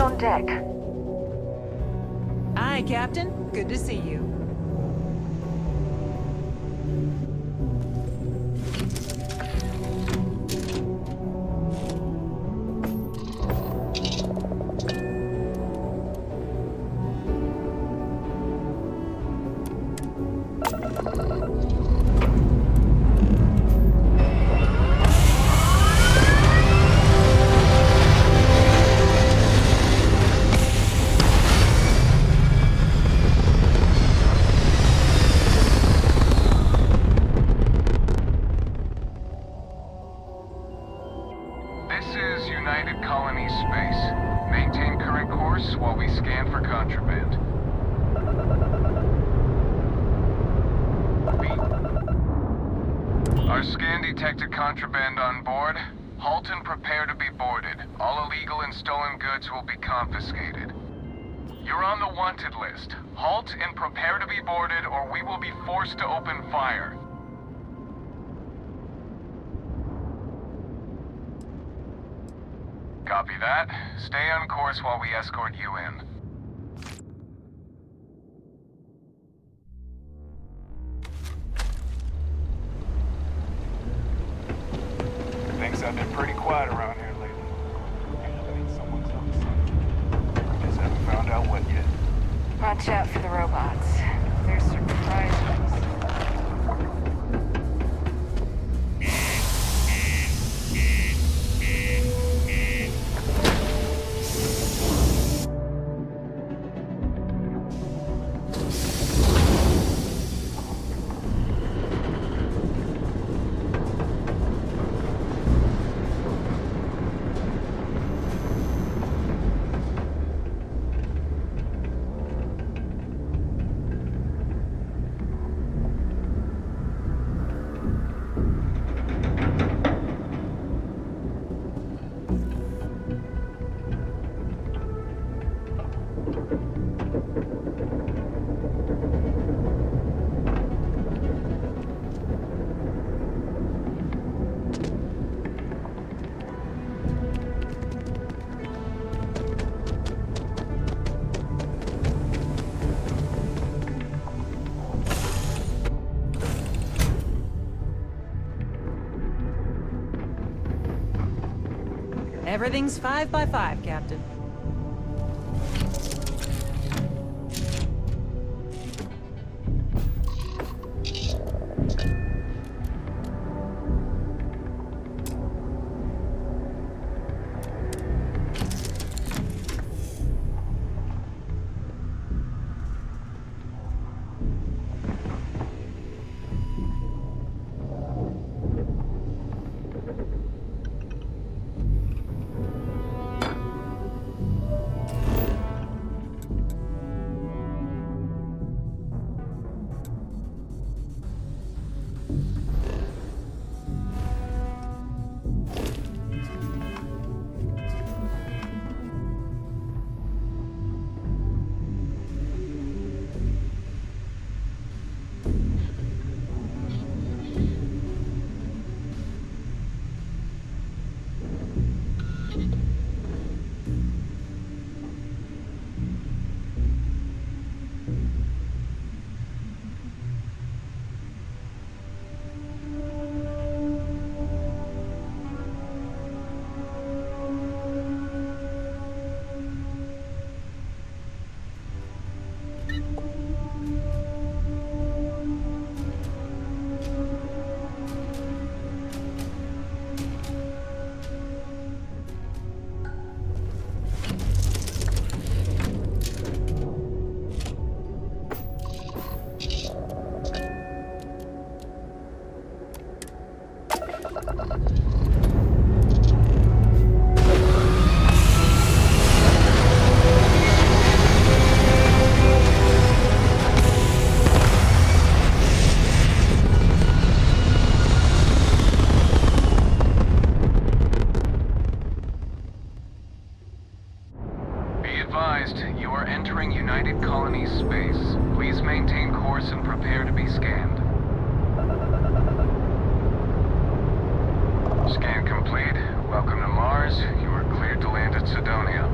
On deck. Hi, Captain. Good to see you. Our scan detected contraband on board. Halt and prepare to be boarded. All illegal and stolen goods will be confiscated. You're on the wanted list. Halt and prepare to be boarded, or we will be forced to open fire. Copy that. Stay on course while we escort you in. Things have been pretty quiet around here lately. Usually someone's up to something. Just haven't found out what yet. Watch out for the robots. They're surprises. Everything's 5 by 5, Captain. space. Please maintain course and prepare to be scanned. Scan complete. Welcome to Mars. You are cleared to land at Sidonia.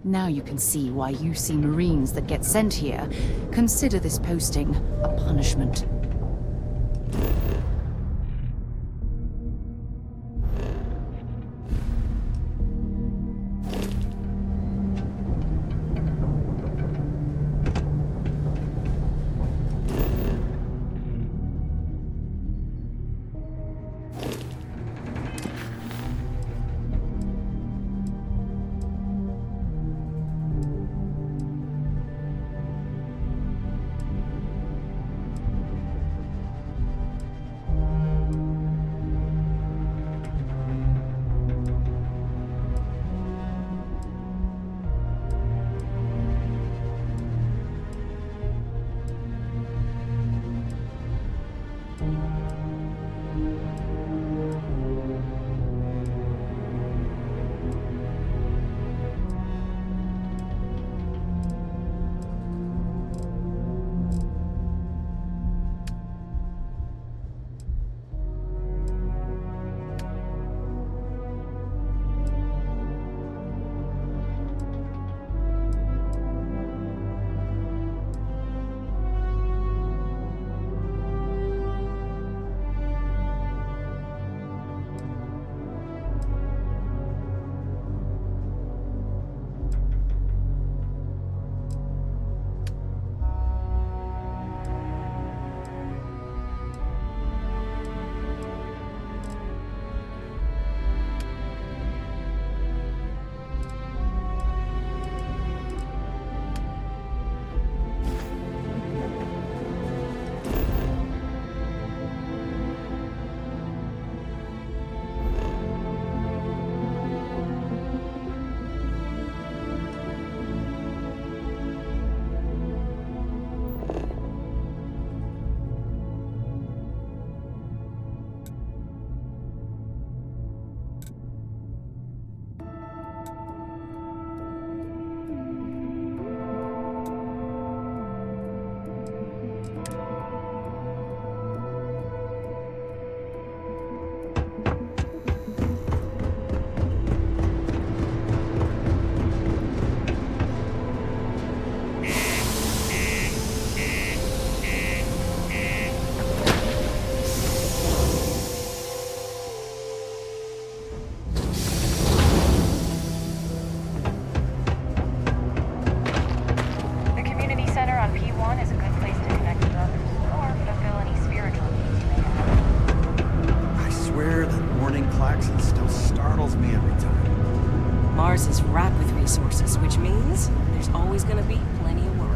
Now you can see why UC Marines that get sent here consider this posting a punishment. Mars is ripe with resources, which means there's always gonna be plenty of work.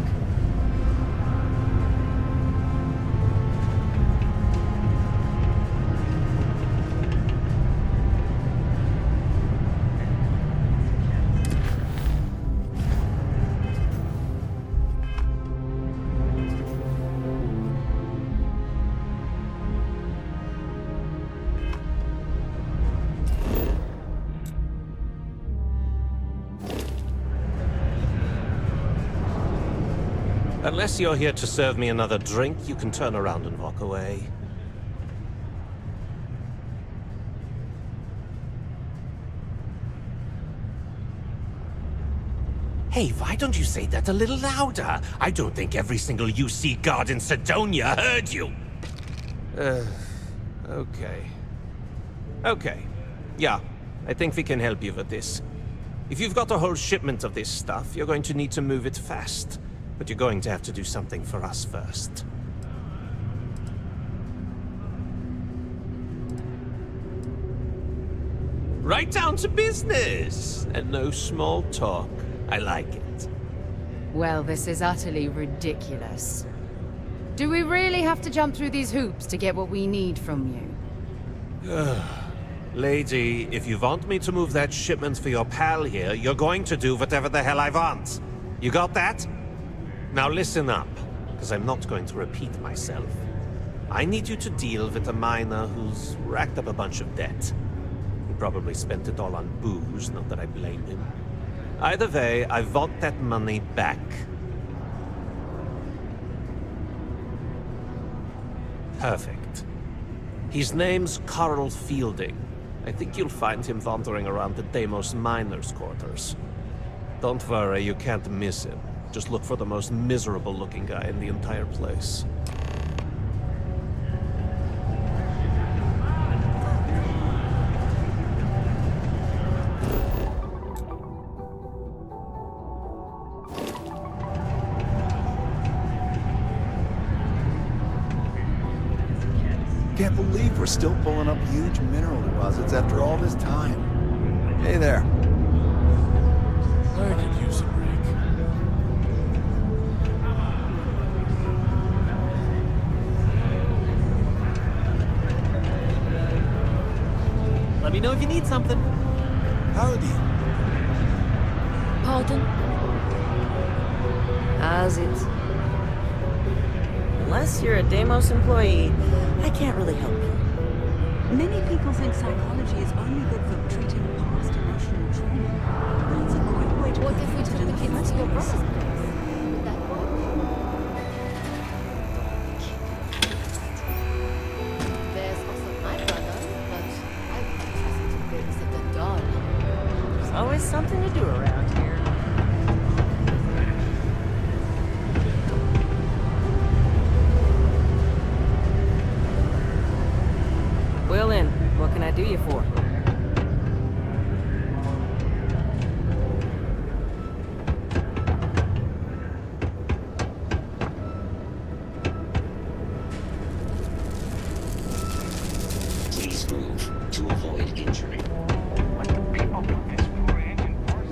Unless you're here to serve me another drink, you can turn around and walk away. Hey, why don't you say that a little louder? I don't think every single UC guard in Sidonia heard you. Okay. Okay. Yeah, I think we can help you with this. If you've got a whole shipment of this stuff, you're going to need to move it fast. But you're going to have to do something for us first. Right down to business! And no small talk. I like it. Well, this is utterly ridiculous. Do we really have to jump through these hoops to get what we need from you? Lady, if you want me to move that shipment for your pal here, you're going to do whatever the hell I want. You got that? Now listen up, because I'm not going to repeat myself. I need you to deal with a miner who's racked up a bunch of debt. He probably spent it all on booze, not that I blame him. Either way, I want that money back. Perfect. His name's Carl Fielding. I think you'll find him wandering around the Deimos miners' quarters. Don't worry, you can't miss him. Just look for the most miserable looking guy in the entire place. Can't believe we're still pulling up huge mineral deposits after all this time. Hey there. I could use a break. Let me know if you need something. Howdy. Pardon? How's it? Unless you're a Deimos employee, I can't really help you. Many people think psychology is only good for treating past emotional trauma. That's a great way to What prevent if we it took in the the kids first to your place. brother's place? Would that work? There's also my brother, but I wouldn't trust him to babysit the doll. There's always something to do around here. Will in. What can I do you for? Please move to avoid injury. What do people put this poor engine for?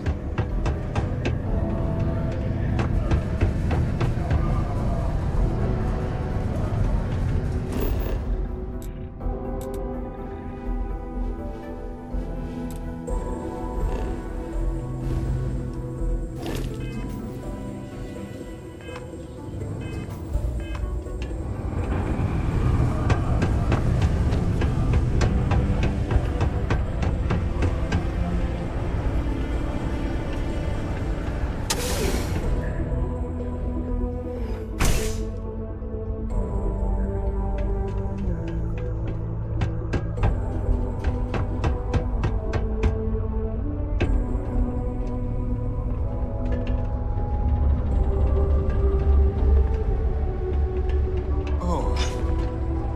Oh.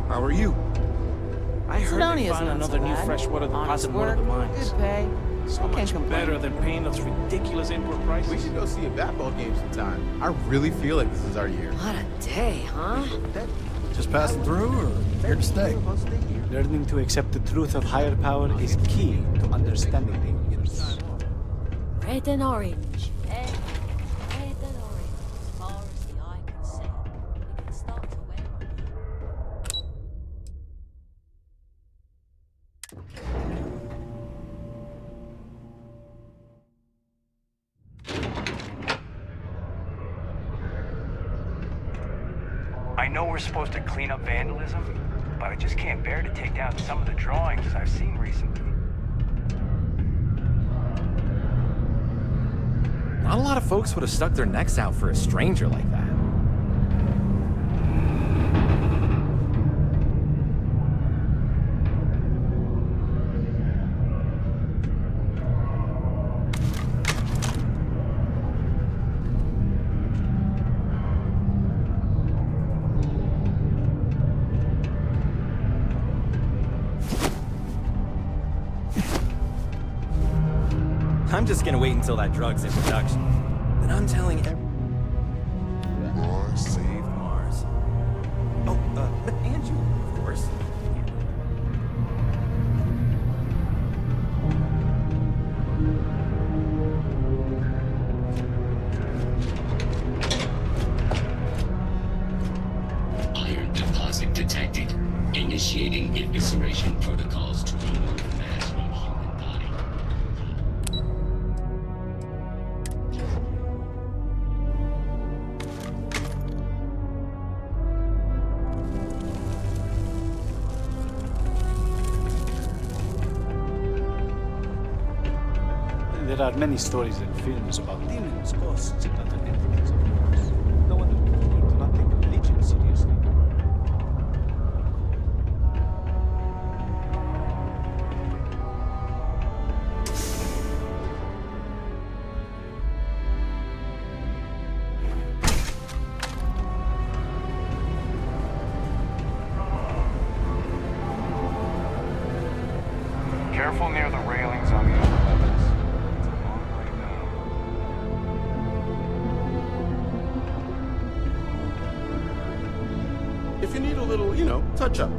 How are you? I heard they Sidonia's found not another so new bad. freshwater Honest deposit in one of the work, mines. good pay. So Can't much complain. better than paying those ridiculous import prices. We should go see a basketball game sometime. I really feel like this is our year. What a day, huh? Just passing through or here to stay? Learning to accept the truth of higher power is key to understanding things. Red and orange. Red and orange. As far as the eye can see. We can start to wear on you. I know we're supposed to clean up vandalism, but I just can't bear to take down some of the drawings I've seen recently. Not a lot of folks would have stuck their necks out for a stranger like that. I'm just gonna wait until that drug's in production. Then I'm telling Mars saved Mars. Oh, and you, of course. Iron deposit detected. Initiating evisceration protocols to remove mass from human body. There are many stories and films about demons, ghosts, and other entities, of course. No wonder people do not take religion seriously. Careful near the railings on the other levels. It's a long way down. If you need a little, touch up,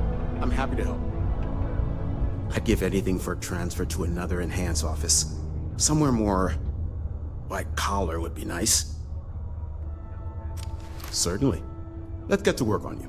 I'm happy to help. I'd give anything for a transfer to another enhanced office. Somewhere more white collar would be nice. Certainly. Let's get to work on you.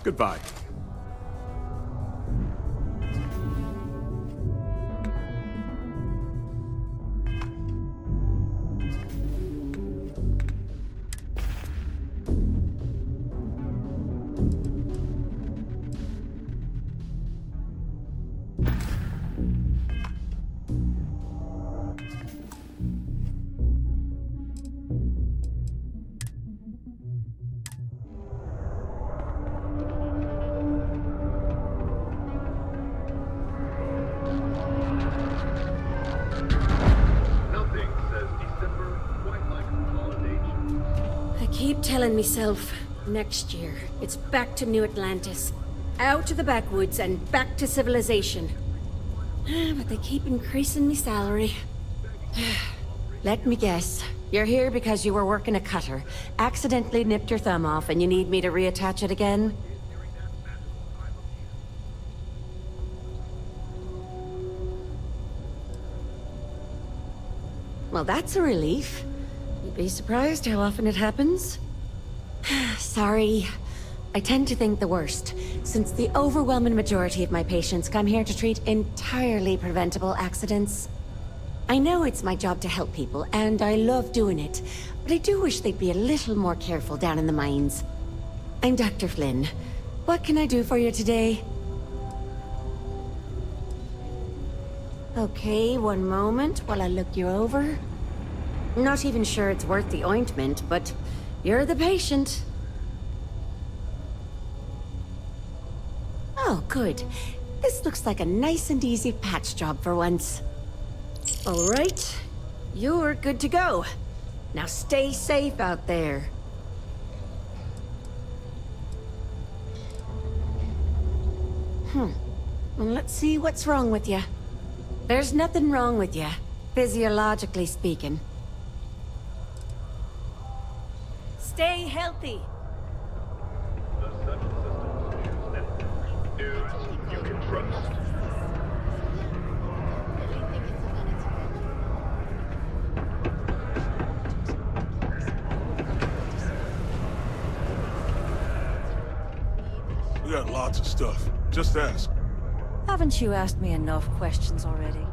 Goodbye. Keep telling myself, next year, it's back to New Atlantis. Out to the backwoods and back to civilization. But they keep increasing me salary. Let me guess. You're here because you were working a cutter, accidentally nipped your thumb off, and you need me to reattach it again? Well, that's a relief. You'd be surprised how often it happens. Sorry. I tend to think the worst, since the overwhelming majority of my patients come here to treat entirely preventable accidents. I know it's my job to help people, and I love doing it, but I do wish they'd be a little more careful down in the mines. I'm Dr. Flynn. What can I do for you today? Okay, one moment while I look you over. Not even sure it's worth the ointment, but you're the patient. Oh, good. This looks like a nice and easy patch job for once. All right, you're good to go. Now stay safe out there. Well, let's see what's wrong with you. There's nothing wrong with you, physiologically speaking. Stay healthy. You can trust. We got lots of stuff. Just ask. Haven't you asked me enough questions already?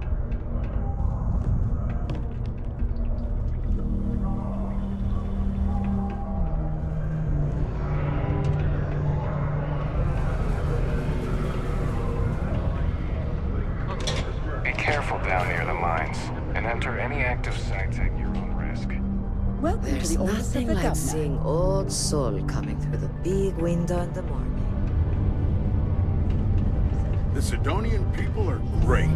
Be careful down near the mines, and enter any active sites at your own risk. Welcome There's to the office of nothing the like governor. seeing old Sol coming through the big window in the morning. The Sidonian people are great.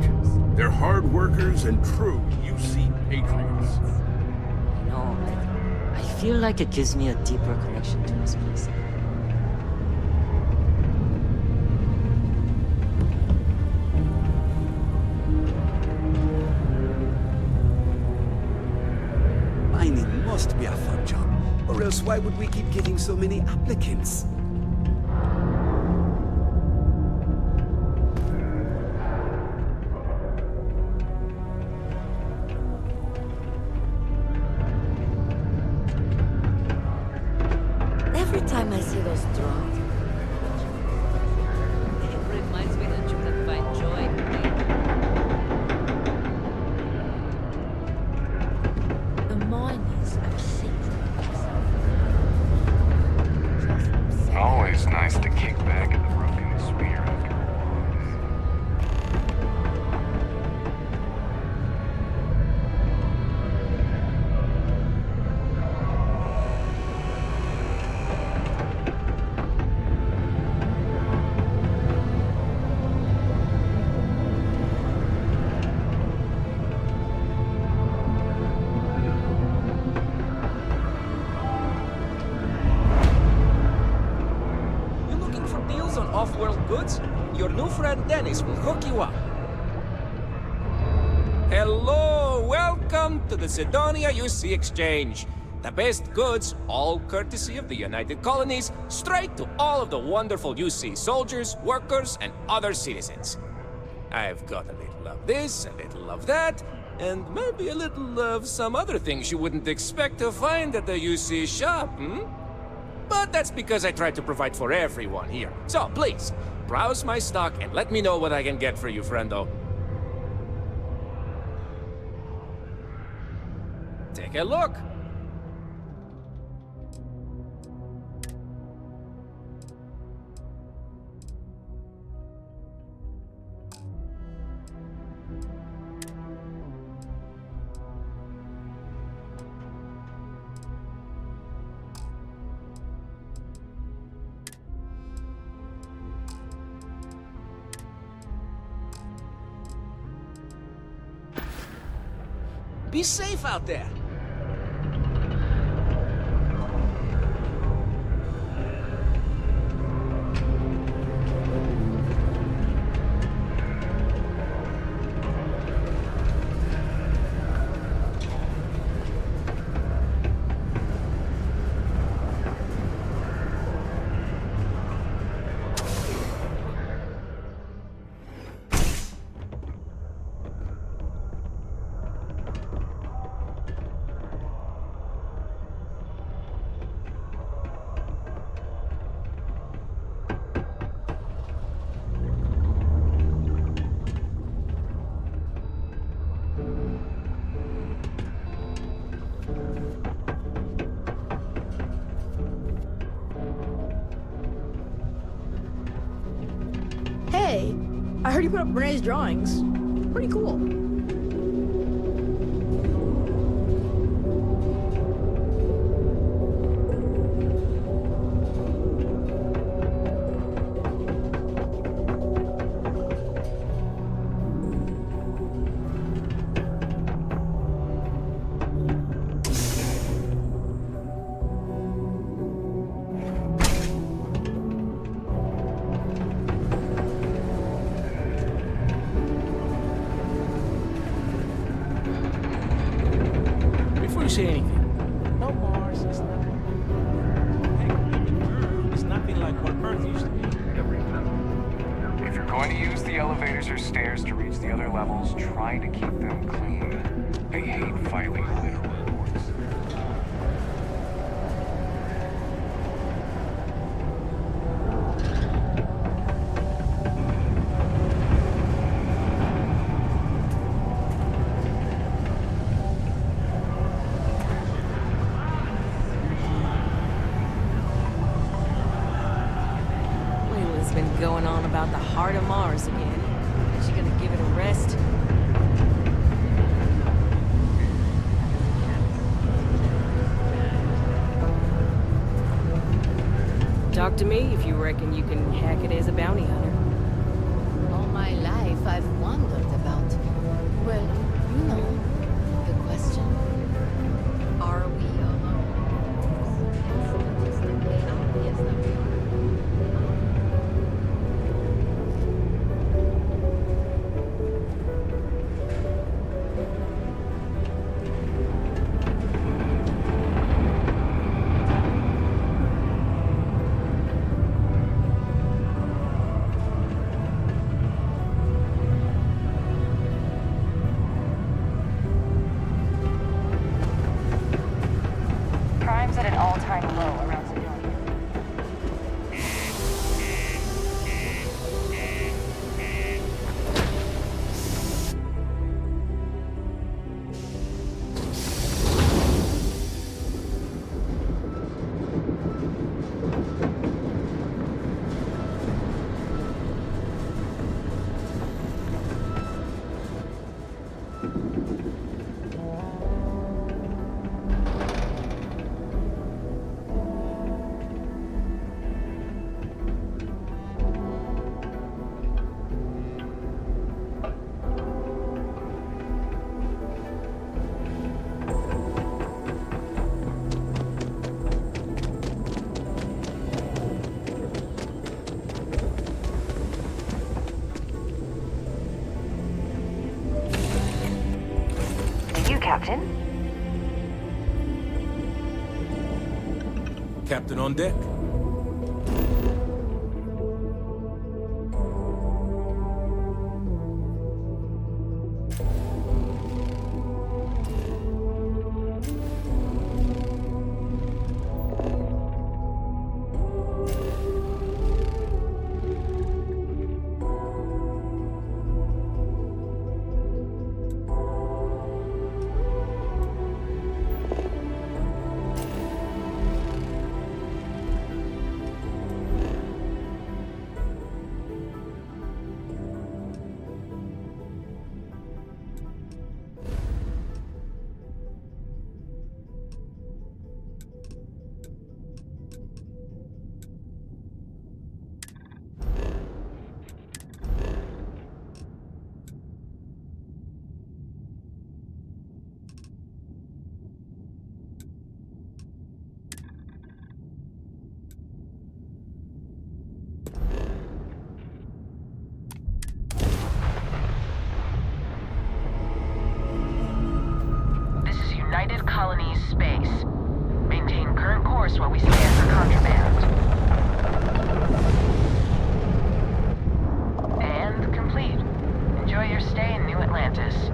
They're hard workers and true UC patriots. No, I feel like it gives me a deeper connection to this place. Mining must be a fun job, or else why would we keep getting so many applicants? Every time I see those drones, It reminds me that you can find joy in the miners are secret. Always nice to kick back at the broken spear after You looking for deals on off-world goods? Your new friend Dennis will hook you up. Hello, welcome to the Sidonia UC Exchange. The best goods, all courtesy of the United Colonies, straight to all of the wonderful UC soldiers, workers, and other citizens. I've got a little of this, a little of that, and maybe a little of some other things you wouldn't expect to find at the UC shop, But that's because I try to provide for everyone here. So please, browse my stock and let me know what I can get for you, friendo. Take a look. Be safe out there. Hey, I heard you put up Renee's drawings. Pretty cool. Before you say anything, no Mars is nothing. Heck, even Earth is nothing like what Earth used to be. If you're going to use the elevators or stairs to reach the other levels, try to keep them clean. They hate filing literal reports. Layla's been going on about the heart of Mars again. Is she gonna give it a rest? Talk to me if you reckon you can hack it as a bounty hunter. All my life, I've wondered about, well, you know, the question. Are we alone? Statistically obvious that we are. Crime's at an all-time low around Sidonia. You, Captain? Captain on deck. This is United Colonies Space. Maintain current course while we scan for contraband. And complete. Enjoy your stay in New Atlantis.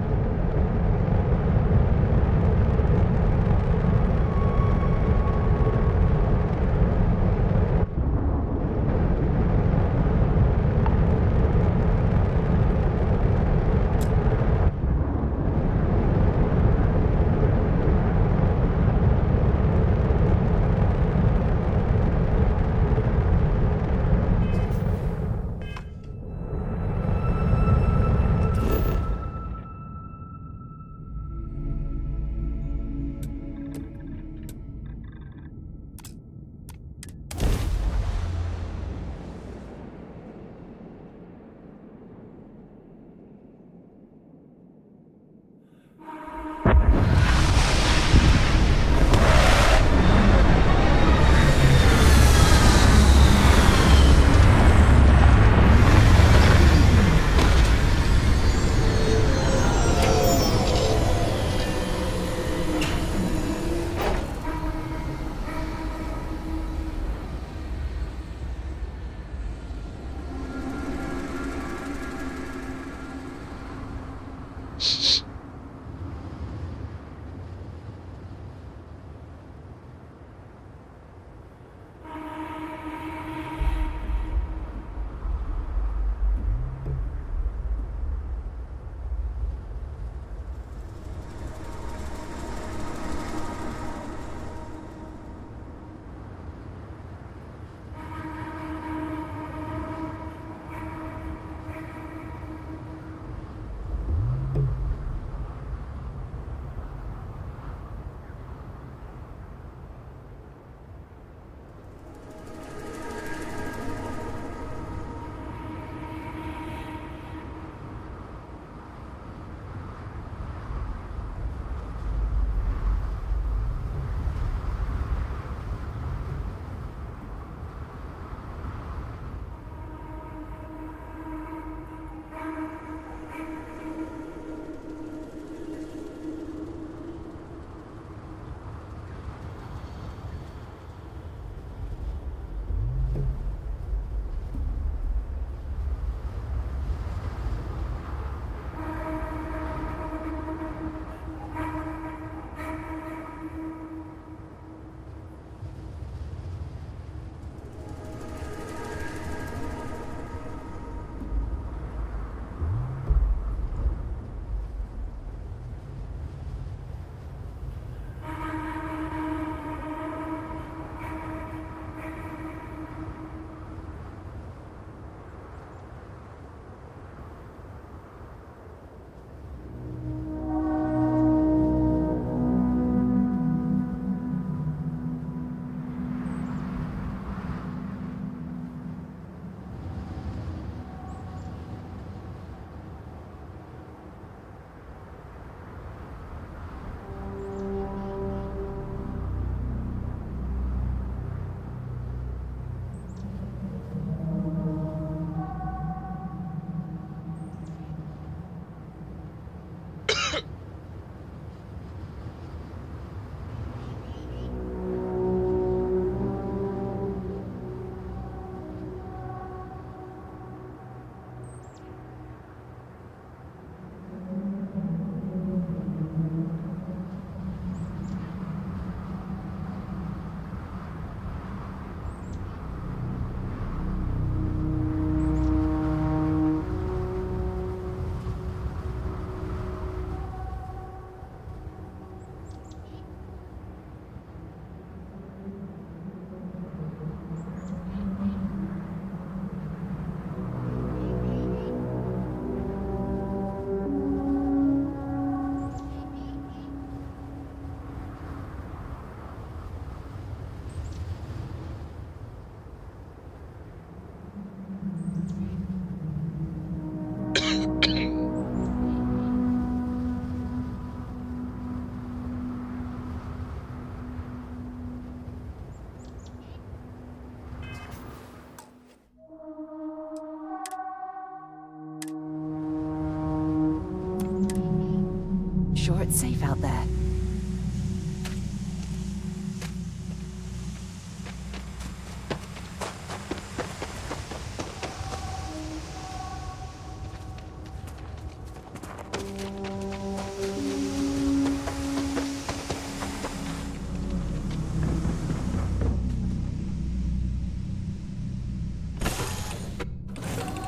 Sure it's safe out there?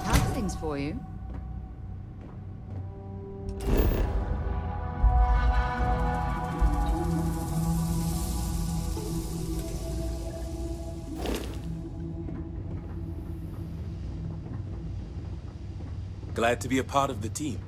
How's things for you? Glad to be a part of the team.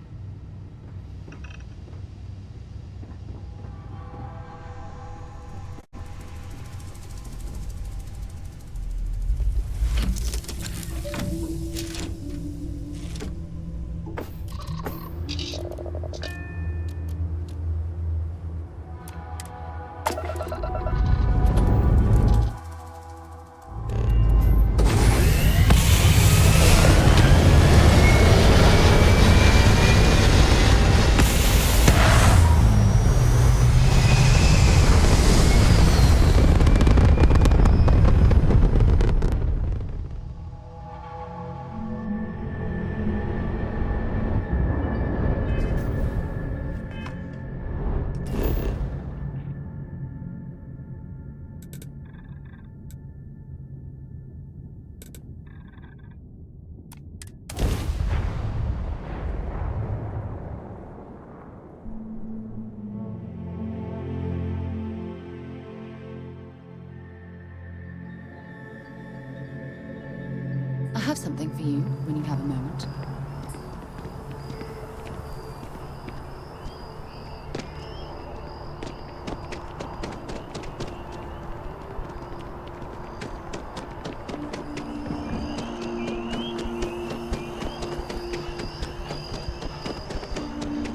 something for you when you have a moment.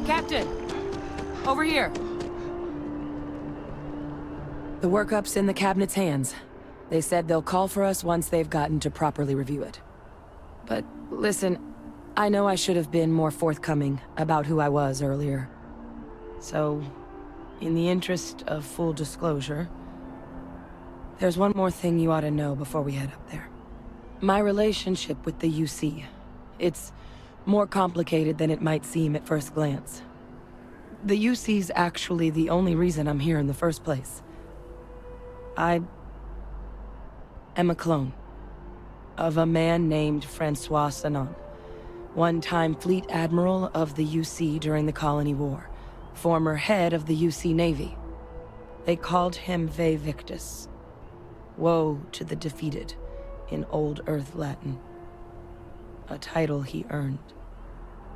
Captain! Over here! The workup's in the cabinet's hands. They said they'll call for us once they've gotten to properly review it. But listen, I know I should have been more forthcoming about who I was earlier. So, in the interest of full disclosure, there's one more thing you ought to know before we head up there. My relationship with the UC. It's more complicated than it might seem at first glance. The UC's actually the only reason I'm here in the first place. I am a clone of a man named Francois Sanon, one-time fleet admiral of the UC during the Colony War, former head of the UC Navy. They called him Ve Victus, woe to the defeated, in Old Earth Latin, a title he earned.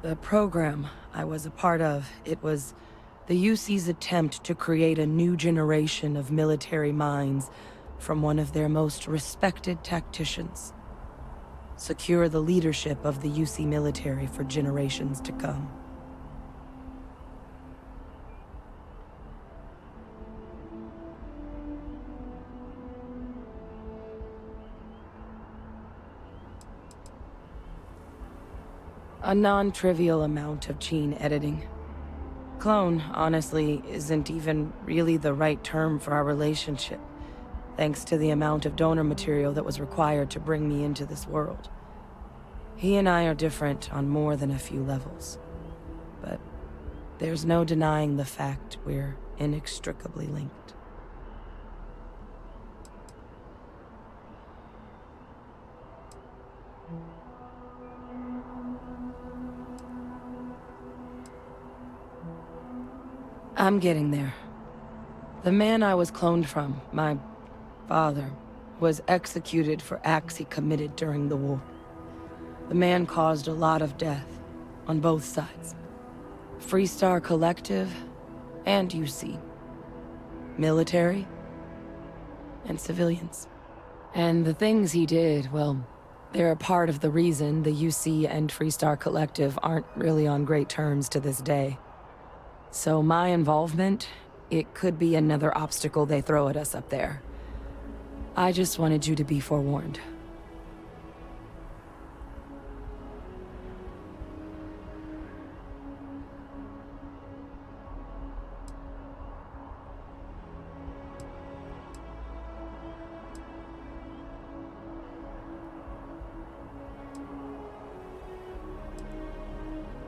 The program I was a part of, it was the UC's attempt to create a new generation of military minds from one of their most respected tacticians. Secure the leadership of the UC military for generations to come. A non-trivial amount of gene editing. Clone, honestly, isn't even really the right term for our relationship, thanks to the amount of donor material that was required to bring me into this world. He and I are different on more than a few levels, but there's no denying the fact we're inextricably linked. I'm getting there. The man I was cloned from, my father, was executed for acts he committed during the war. The man caused a lot of death, on both sides. Freestar Collective, and UC. Military, and civilians. And the things he did, well, they're a part of the reason the UC and Freestar Collective aren't really on great terms to this day. So my involvement, it could be another obstacle they throw at us up there. I just wanted you to be forewarned.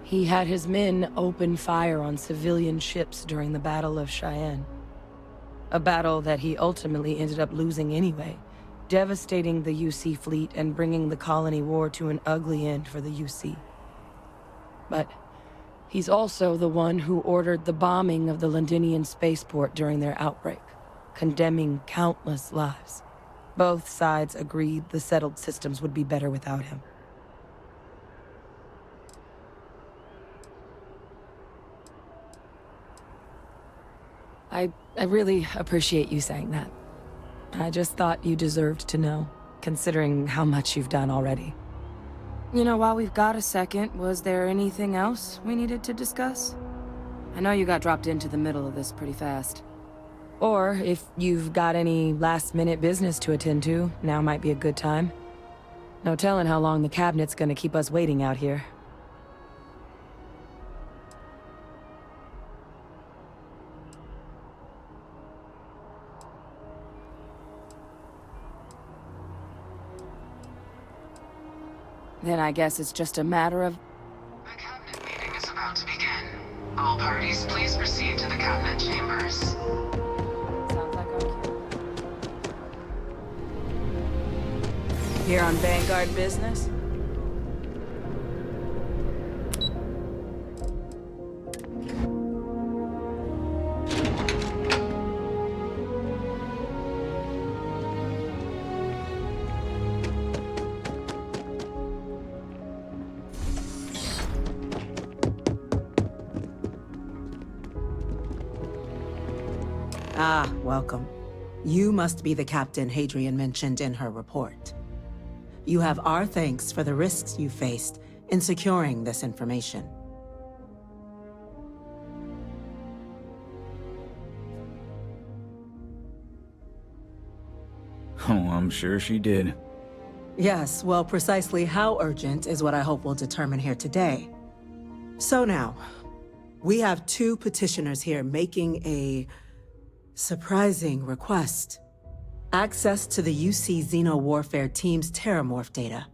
He had his men open fire on civilian ships during the Battle of Cheyenne. A battle that he ultimately ended up losing anyway, devastating the UC fleet and bringing the Colony War to an ugly end for the UC. But he's also the one who ordered the bombing of the Londinian spaceport during their outbreak, condemning countless lives. Both sides agreed the settled systems would be better without him. I really appreciate you saying that. I just thought you deserved to know, considering how much you've done already. You know, while we've got a second, was there anything else we needed to discuss? I know you got dropped into the middle of this pretty fast. Or, if you've got any last-minute business to attend to, now might be a good time. No telling how long the cabinet's gonna keep us waiting out here. Then I guess it's just a matter of... The cabinet meeting is about to begin. All parties, please proceed to the cabinet chambers. Sounds like Here on Vanguard business? Ah, welcome. You must be the captain Hadrian mentioned in her report. You have our thanks for the risks you faced in securing this information. Oh, I'm sure she did. Yes, well, precisely how urgent is what I hope we'll determine here today. So now, we have two petitioners here making a surprising request. Access to the UC Xeno Warfare Team's Terramorph data,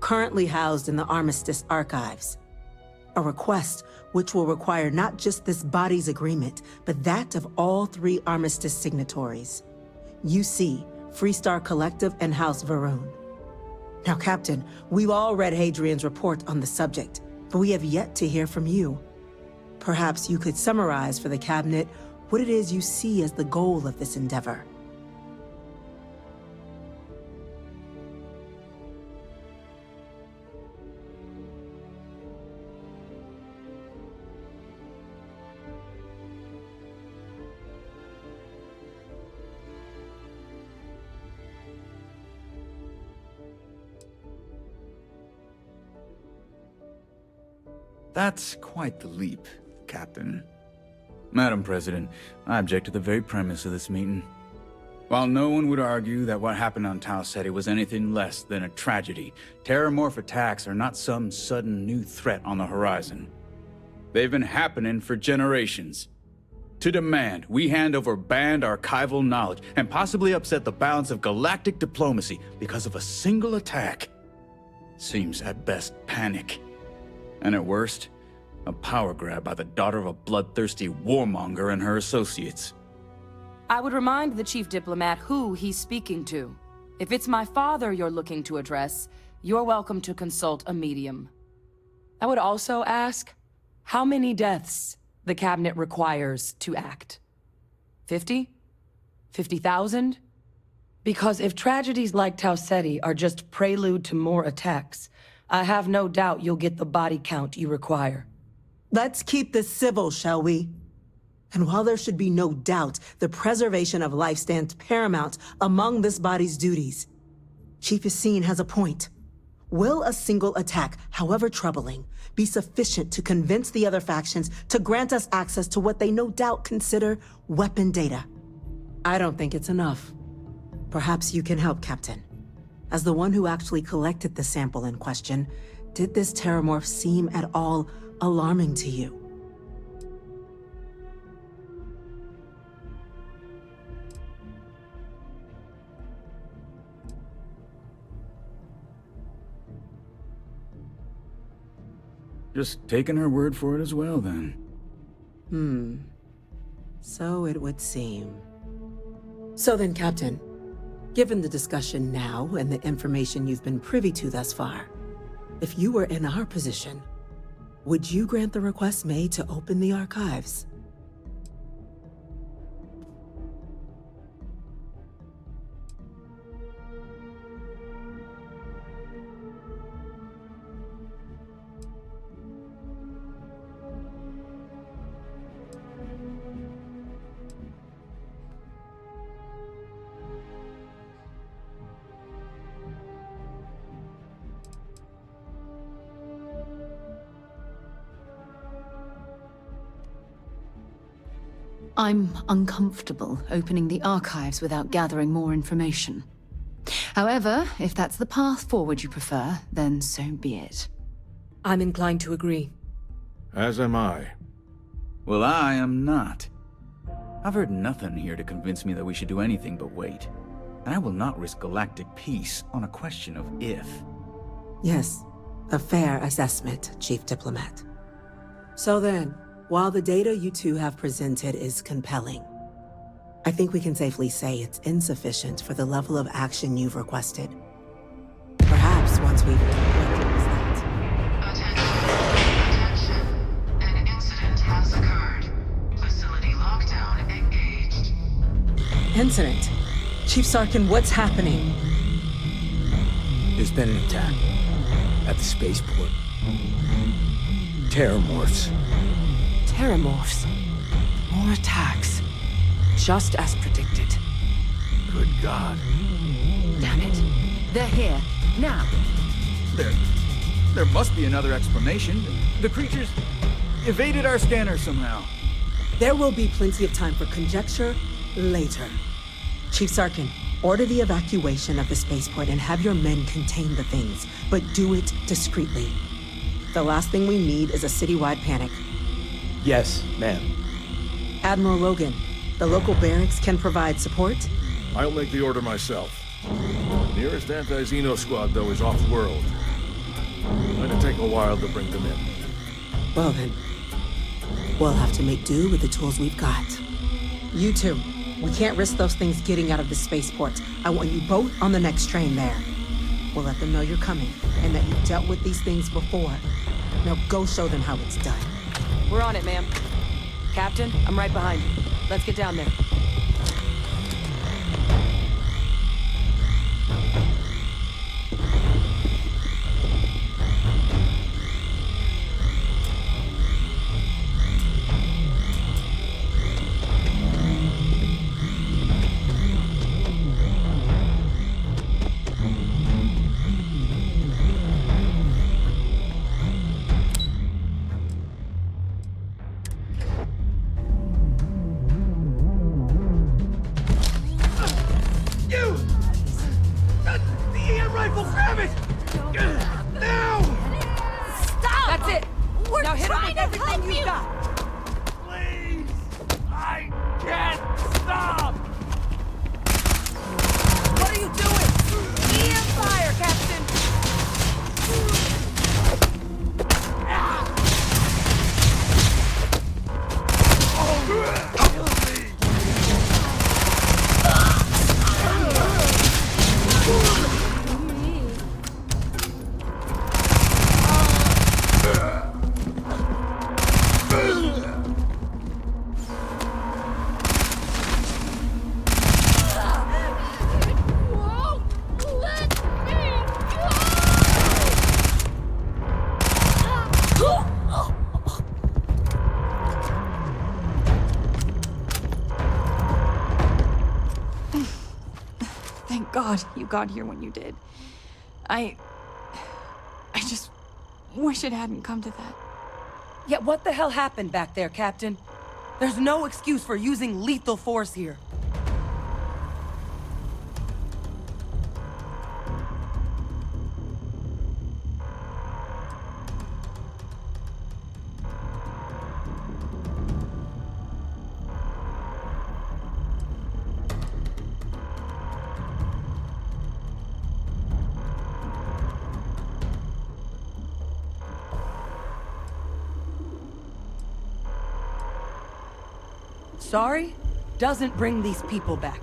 currently housed in the Armistice archives. A request which will require not just this body's agreement, but that of all 3 Armistice signatories. UC, Freestar Collective, and House Varun. Now, Captain, we've all read Hadrian's report on the subject, but we have yet to hear from you. Perhaps you could summarize for the Cabinet what it is you see as the goal of this endeavor. That's quite the leap, Captain. Madam President, I object to the very premise of this meeting. While no one would argue that what happened on Tau Ceti was anything less than a tragedy, Terramorph attacks are not some sudden new threat on the horizon. They've been happening for generations. To demand we hand over banned archival knowledge and possibly upset the balance of galactic diplomacy because of a single attack seems at best panic. And at worst, a power grab by the daughter of a bloodthirsty warmonger and her associates. I would remind the chief diplomat who he's speaking to. If it's my father you're looking to address, you're welcome to consult a medium. I would also ask how many deaths the Cabinet requires to act. 50? 50,000? Because if tragedies like Tau Ceti are just prelude to more attacks, I have no doubt you'll get the body count you require. Let's keep this civil, shall we? And while there should be no doubt the preservation of life stands paramount among this body's duties, Chief Yassine has a point. Will a single attack, however troubling, be sufficient to convince the other factions to grant us access to what they no doubt consider weapon data? I don't think it's enough. Perhaps you can help, Captain. As the one who actually collected the sample in question, did this Terramorph seem at all alarming to you? Just taking her word for it as well, then. So it would seem. So then, Captain, given the discussion now and the information you've been privy to thus far, if you were in our position, would you grant the request made to open the archives? I'm uncomfortable opening the archives without gathering more information. However, if that's the path forward you prefer, then so be it. I'm inclined to agree. As am I. Well, I am not. I've heard nothing here to convince me that we should do anything but wait. And I will not risk galactic peace on a question of if. Yes, a fair assessment, Chief Diplomat. So then, while the data you two have presented is compelling, I think we can safely say it's insufficient for the level of action you've requested. Perhaps once we've... Attention. An incident has occurred. Facility lockdown engaged. Incident? Chief Sarkin, what's happening? There's been an attack at the spaceport. Terramorphs. Terramorphs. More attacks. just as predicted. Good God. Damn it. They're here. Now. There must be another explanation. The creatures evaded our scanner somehow. There will be plenty of time for conjecture later. Chief Sarkin, order the evacuation of the spaceport and have your men contain the things, but do it discreetly. The last thing we need is a citywide panic. Yes, ma'am. Admiral Logan, the local barracks can provide support? I'll make the order myself. The nearest anti-Xeno squad, though, is off-world. It'll take a while to bring them in. Well then, we'll have to make do with the tools we've got. You two, we can't risk those things getting out of the spaceport. I want you both on the next train there. We'll let them know you're coming, and that you've dealt with these things before. Now go show them how it's done. We're on it, ma'am. Captain, I'm right behind you. Let's get down there. God you got here when you did. I just wish it hadn't come to that. Yeah, what the hell happened back there, Captain? There's no excuse for using lethal force here. Sorry doesn't bring these people back.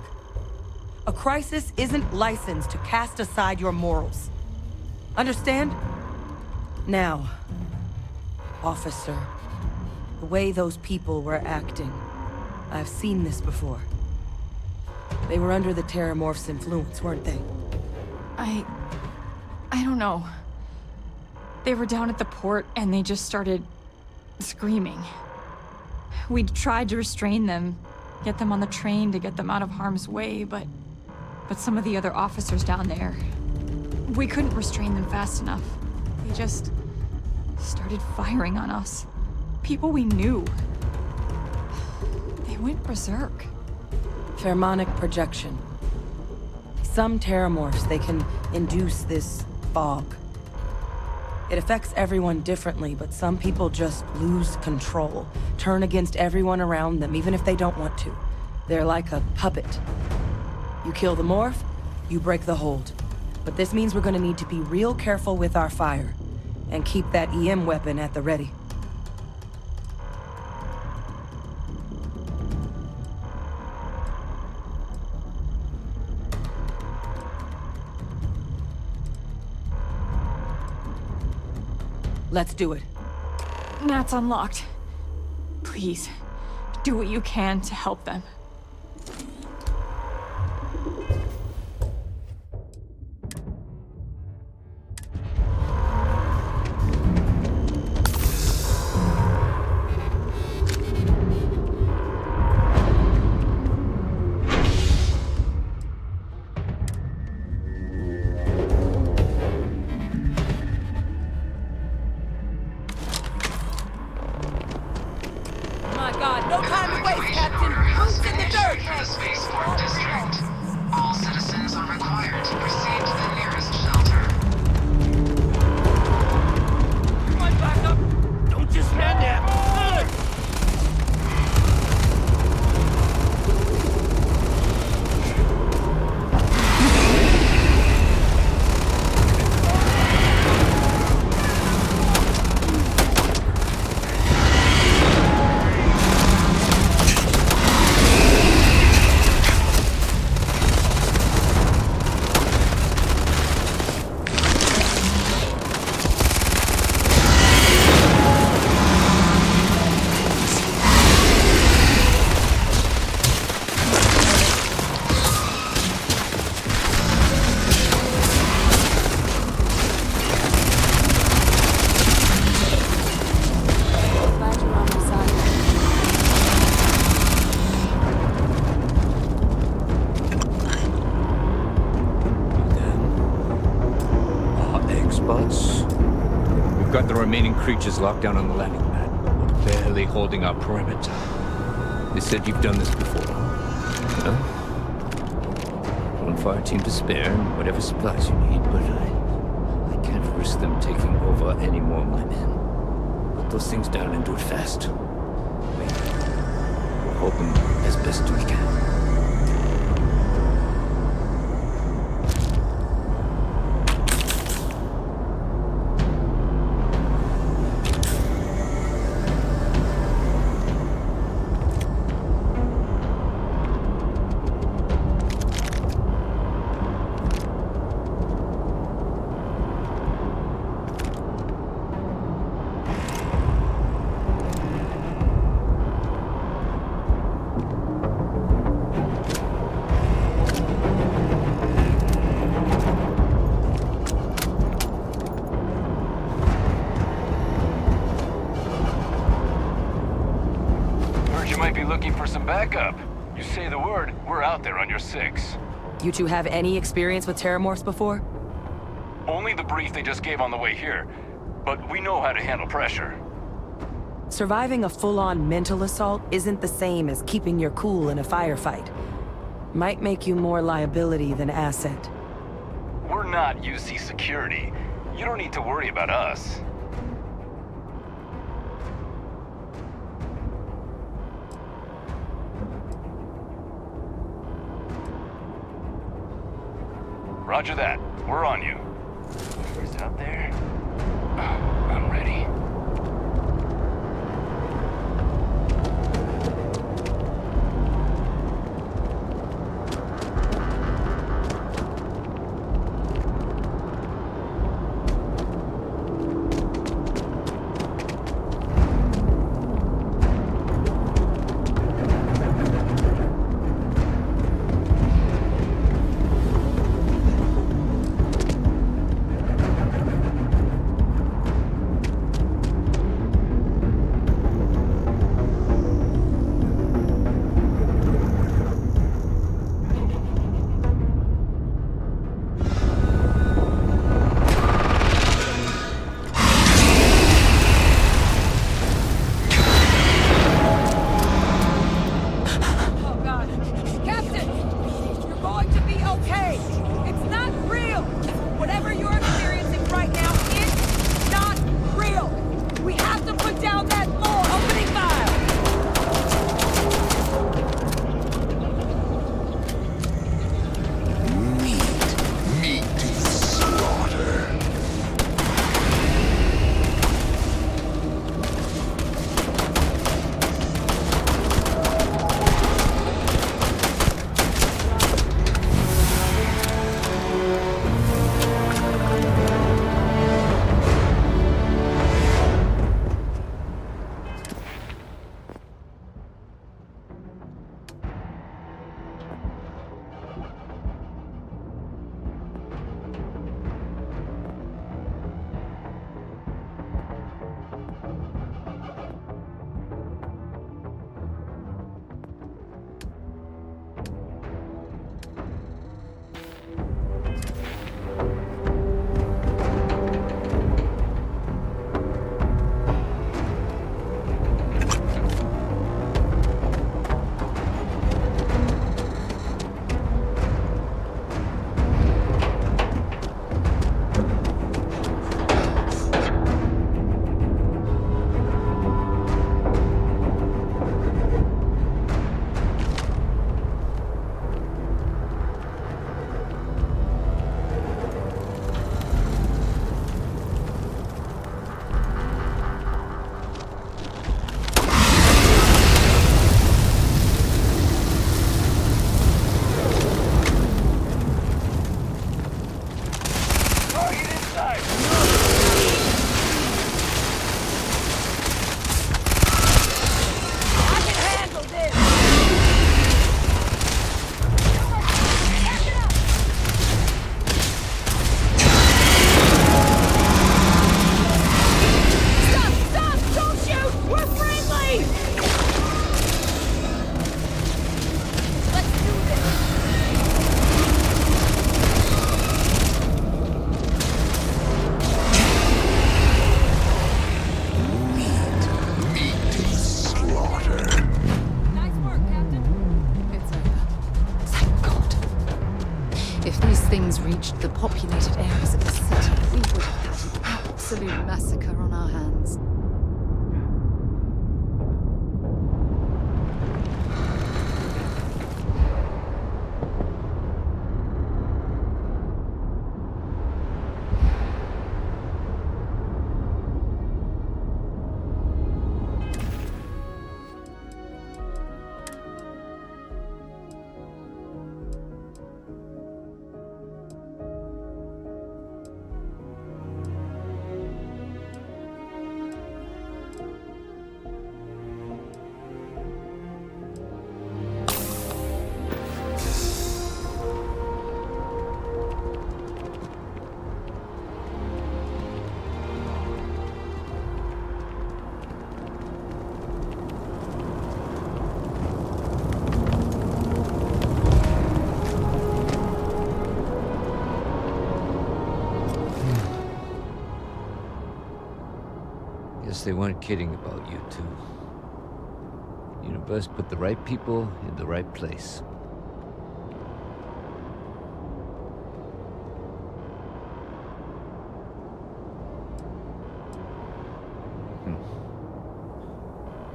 A crisis isn't licensed to cast aside your morals. Understand? Now, officer, the way those people were acting, I've seen this before. They were under the Terramorph's influence, weren't they? I don't know. They were down at the port and they just started screaming. We tried to restrain them, get them on the train to get them out of harm's way, but some of the other officers down there, we couldn't restrain them fast enough. They just started firing on us. People we knew. They went berserk. Pheromonic projection. Some Terramorphs, they can induce this fog. It affects everyone differently, but some people just lose control, turn against everyone around them, even if they don't want to. They're like a puppet. You kill the morph, you break the hold. But this means we're gonna need to be real careful with our fire, and keep that EM weapon at the ready. Let's do it. That's unlocked. Please, do what you can to help them. on! No time to waste, Captain! Boots in the dirt! Spaceport district. All citizens are required to proceed to the nearest shelter. Come on, back up! Don't just stand there! Glad you're on my side. Experts. We've got the remaining creatures locked down on the landing pad. We're barely holding our perimeter. They said you've done this before. Well, one fire team to spare and whatever supplies you need, but I can't risk them taking over any more of my men. Put those things down and do it fast. We'll hold them as best we can. Heard you might be looking for some backup. You say the word, we're out there on your 6. You two have any experience with terramorphs before? Only the brief they just gave on the way here. But we know how to handle pressure. Surviving a full-on mental assault isn't the same as keeping your cool in a firefight. Might make you more liability than asset. We're not UC security. You don't need to worry about us. Roger that. We're on you. Who's out there? I'm ready. populated areas of the city, we would have had an absolute massacre on our hands. They weren't kidding about you two. Universe put the right people in the right place.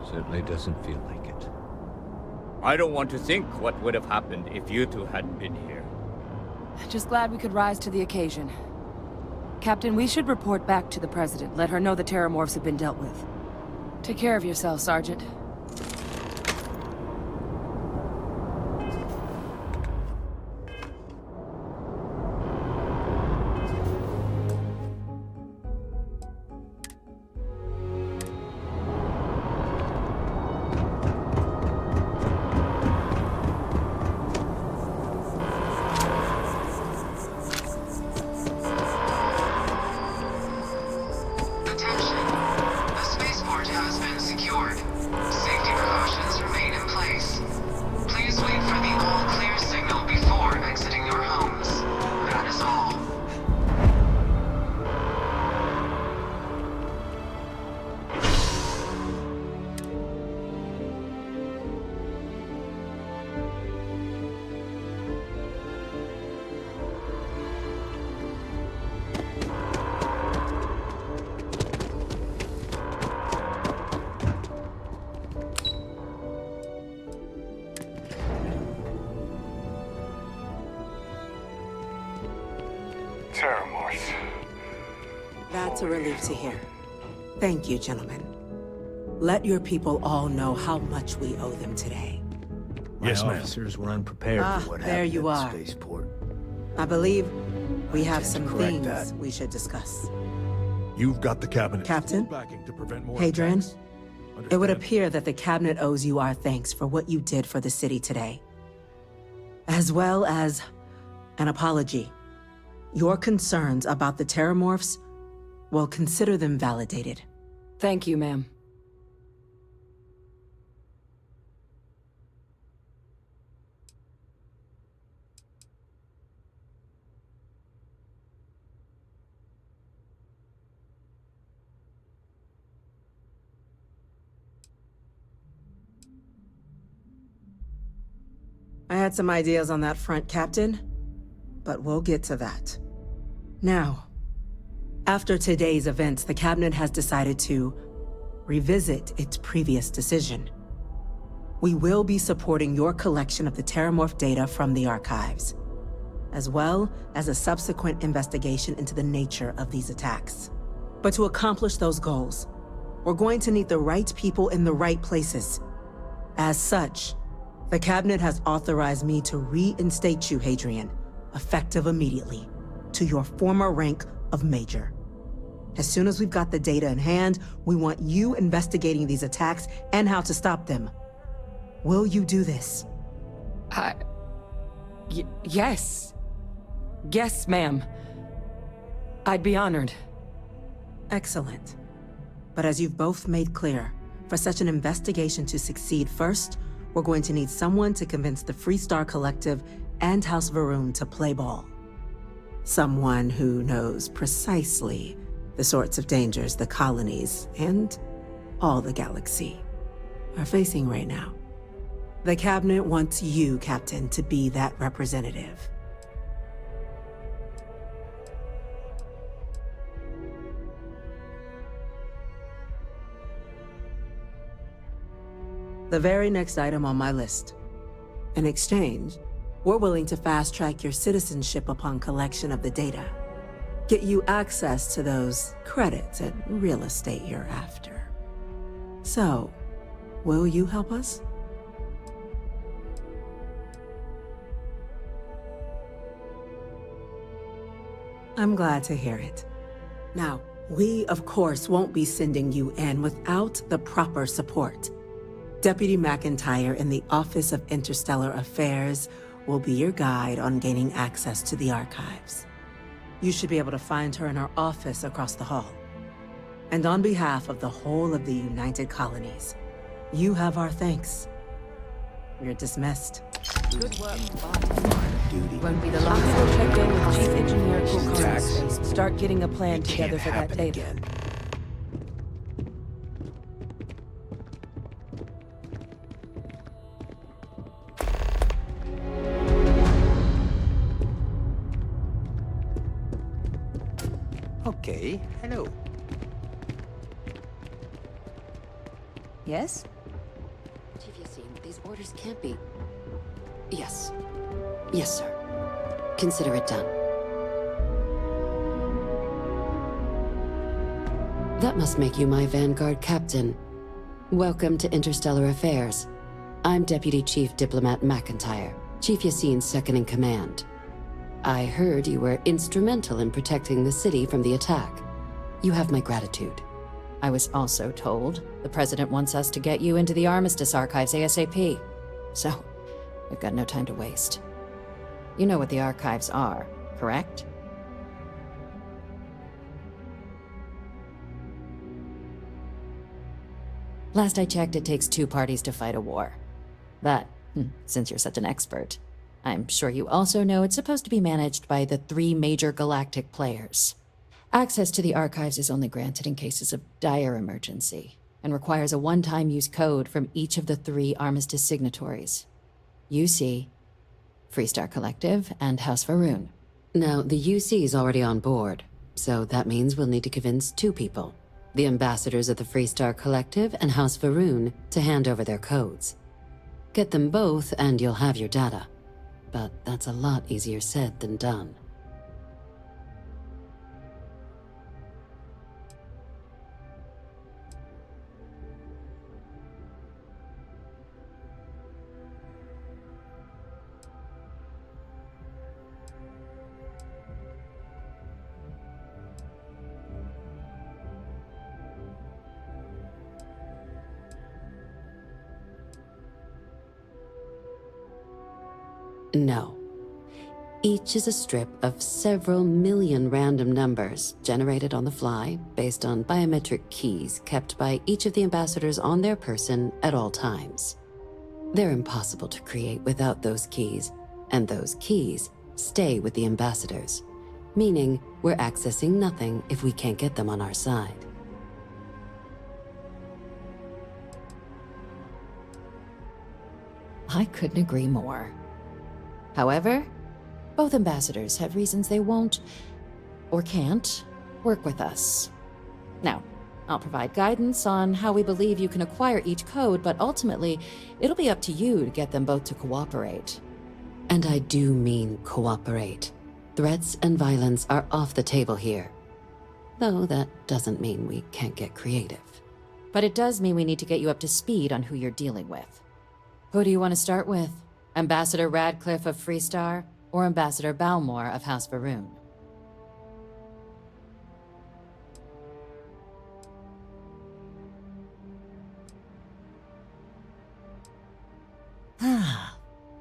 Certainly doesn't feel like it. I don't want to think what would have happened if you two hadn't been here. Just glad we could rise to the occasion. Captain, we should report back to the President. Let her know the Terramorphs have been dealt with. Take care of yourself, Sergeant. That's a relief to hear. Thank you, gentlemen. Let your people all know how much we owe them today. Yes, ma'am. Officers were unprepared for what there happened you at are. the spaceport. I believe we have some correct things that. we should discuss. You've got the cabinet. Captain, backing to prevent more Hadrian, attacks. it would appear that the cabinet owes you our thanks for what you did for the city today, as well as an apology. Your concerns about the Terramorphs, well, consider them validated. Thank you, ma'am. I had some ideas on that front, Captain, but we'll get to that. Now, after today's events, the Cabinet has decided to revisit its previous decision. We will be supporting your collection of the Terramorph data from the archives, as well as a subsequent investigation into the nature of these attacks. But to accomplish those goals, we're going to need the right people in the right places. As such, the Cabinet has authorized me to reinstate you, Hadrian, effective immediately, to your former rank of Major. As soon as we've got the data in hand, we want you investigating these attacks and how to stop them. Will you do this? Yes. Yes, ma'am. I'd be honored. Excellent. But as you've both made clear, for such an investigation to succeed first, we're going to need someone to convince the Freestar Collective and House Varun to play ball. Someone who knows precisely the sorts of dangers the colonies and all the galaxy are facing right now. The Cabinet wants you, Captain, to be that representative. The very next item on my list. In exchange, we're willing to fast-track your citizenship upon collection of the data. Get you access to those credits and real estate you're after. So, will you help us? I'm glad to hear it. Now, we, of course, won't be sending you in without the proper support. Deputy McIntyre in the Office of Interstellar Affairs will be your guide on gaining access to the archives. You should be able to find her in her office across the hall. And on behalf of the whole of the United Colonies, you have our thanks. You're dismissed. Good work, Won't be the last. I'll go check in with Chief Engineer Kulkar's. Start getting a plan together for that data. Okay, hello. Yes? Chief Yassine, these orders can't be... Yes. Yes, sir. Consider it done. That must make you my Vanguard captain. Welcome to Interstellar Affairs. I'm Deputy Chief Diplomat McIntyre, Chief Yassine's second-in-command. I heard you were instrumental in protecting the city from the attack. You have my gratitude. I was also told the President wants us to get you into the Armistice archives ASAP. So, we've got no time to waste. You know what the archives are, correct? Last I checked, it takes 2 parties to fight a war. But, since you're such an expert, I'm sure you also know it's supposed to be managed by the 3 major galactic players. Access to the archives is only granted in cases of dire emergency, and requires a one-time use code from each of the 3 Armistice signatories. UC, Freestar Collective, and House Varun. Now, the UC is already on board, so that means we'll need to convince 2 people. The ambassadors of the Freestar Collective and House Varun to hand over their codes. Get them both and you'll have your data. But that's a lot easier said than done. No. Each is a strip of several million random numbers generated on the fly based on biometric keys kept by each of the ambassadors on their person at all times. They're impossible to create without those keys, and those keys stay with the ambassadors, meaning we're accessing nothing if we can't get them on our side. I couldn't agree more. However, both ambassadors have reasons they won't, or can't, work with us. Now, I'll provide guidance on how we believe you can acquire each code, but ultimately, it'll be up to you to get them both to cooperate. And I do mean cooperate. Threats and violence are off the table here. Though that doesn't mean we can't get creative. But it does mean we need to get you up to speed on who you're dealing with. Who do you want to start with? Ambassador Radcliffe of Freestar, or Ambassador Balmore of House Varun? Ah,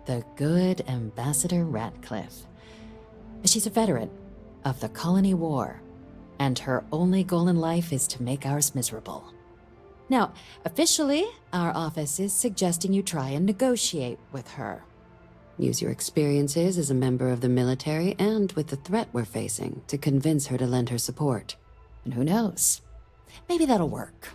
the good Ambassador Radcliffe. She's a veteran of the Colony War, and her only goal in life is to make ours miserable. Now, officially, our office is suggesting you try and negotiate with her. Use your experiences as a member of the military and with the threat we're facing to convince her to lend her support. And who knows? Maybe that'll work.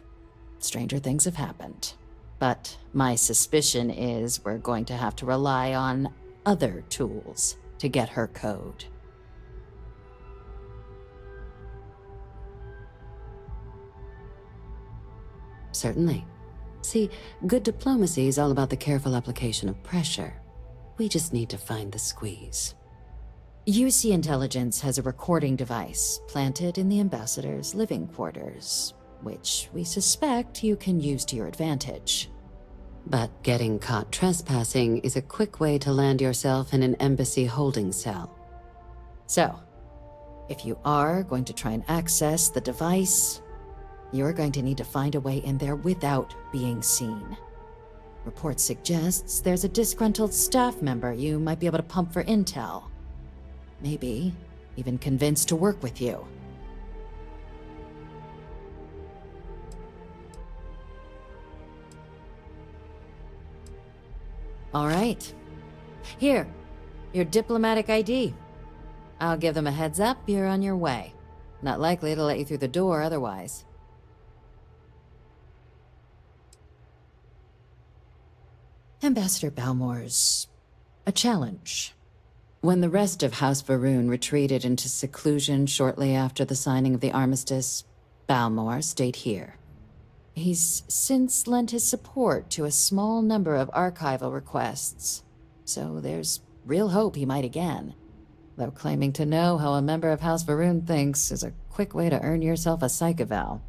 Stranger things have happened. But my suspicion is we're going to have to rely on other tools to get her code. Certainly. See, good diplomacy is all about the careful application of pressure. We just need to find the squeeze. UC Intelligence has a recording device planted in the ambassador's living quarters, which we suspect you can use to your advantage. But getting caught trespassing is a quick way to land yourself in an embassy holding cell. So, if you are going to try and access the device, you're going to need to find a way in there without being seen. Report suggests there's a disgruntled staff member you might be able to pump for intel. Maybe even convince to work with you. All right. Here, your diplomatic ID. I'll give them a heads up you're on your way. Not likely to let you through the door otherwise. Ambassador Balmore's a challenge. When the rest of House Varun retreated into seclusion shortly after the signing of the armistice, Balmore stayed here. He's since lent his support to a small number of archival requests, so there's real hope he might again. Though claiming to know how a member of House Varun thinks is a quick way to earn yourself a psych eval.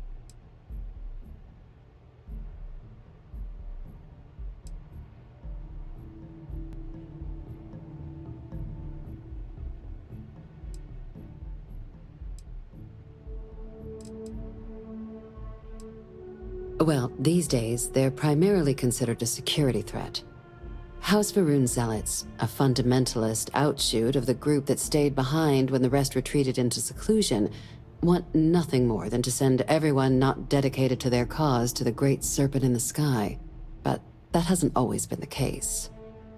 Well, these days, they're primarily considered a security threat. House Varun Zealots, a fundamentalist outshoot of the group that stayed behind when the rest retreated into seclusion, want nothing more than to send everyone not dedicated to their cause to the great serpent in the sky. But that hasn't always been the case.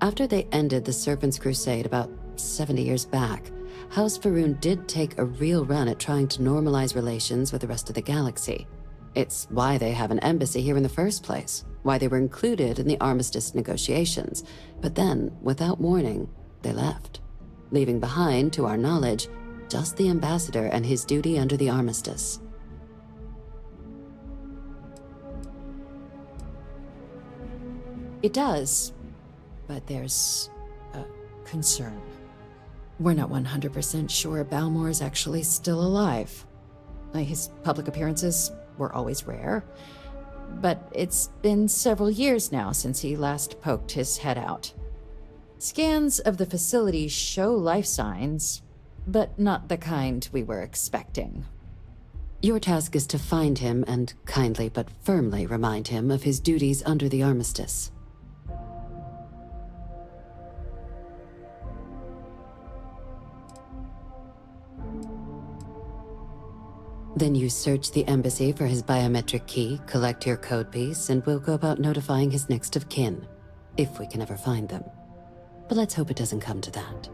After they ended the Serpent's Crusade about 70 years back, House Varun did take a real run at trying to normalize relations with the rest of the galaxy. It's why they have an embassy here in the first place, why they were included in the armistice negotiations. But then, without warning, they left, leaving behind, to our knowledge, just the ambassador and his duty under the armistice. It does, but there's a concern. We're not 100% sure Balmore's actually still alive. His public appearances were always rare, but it's been several years now since he last poked his head out. Scans of the facility show life signs, but not the kind we were expecting. Your task is to find him and kindly but firmly remind him of his duties under the armistice. Then you search the embassy for his biometric key, collect your code piece, and we'll go about notifying his next of kin, if we can ever find them. But let's hope it doesn't come to that.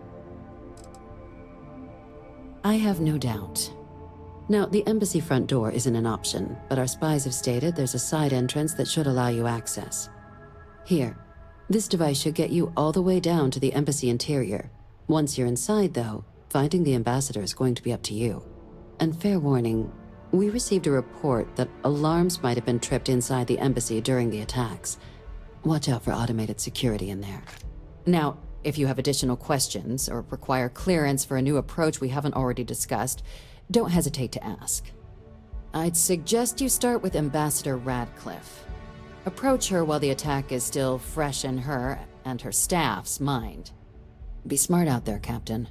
I have no doubt. Now, the embassy front door isn't an option, but our spies have stated there's a side entrance that should allow you access. Here, this device should get you all the way down to the embassy interior. Once you're inside, though, finding the ambassador is going to be up to you. And fair warning, we received a report that alarms might have been tripped inside the embassy during the attacks. Watch out for automated security in there. Now, if you have additional questions or require clearance for a new approach we haven't already discussed, don't hesitate to ask. I'd suggest you start with Ambassador Radcliffe. Approach her while the attack is still fresh in her and her staff's mind. Be smart out there, Captain.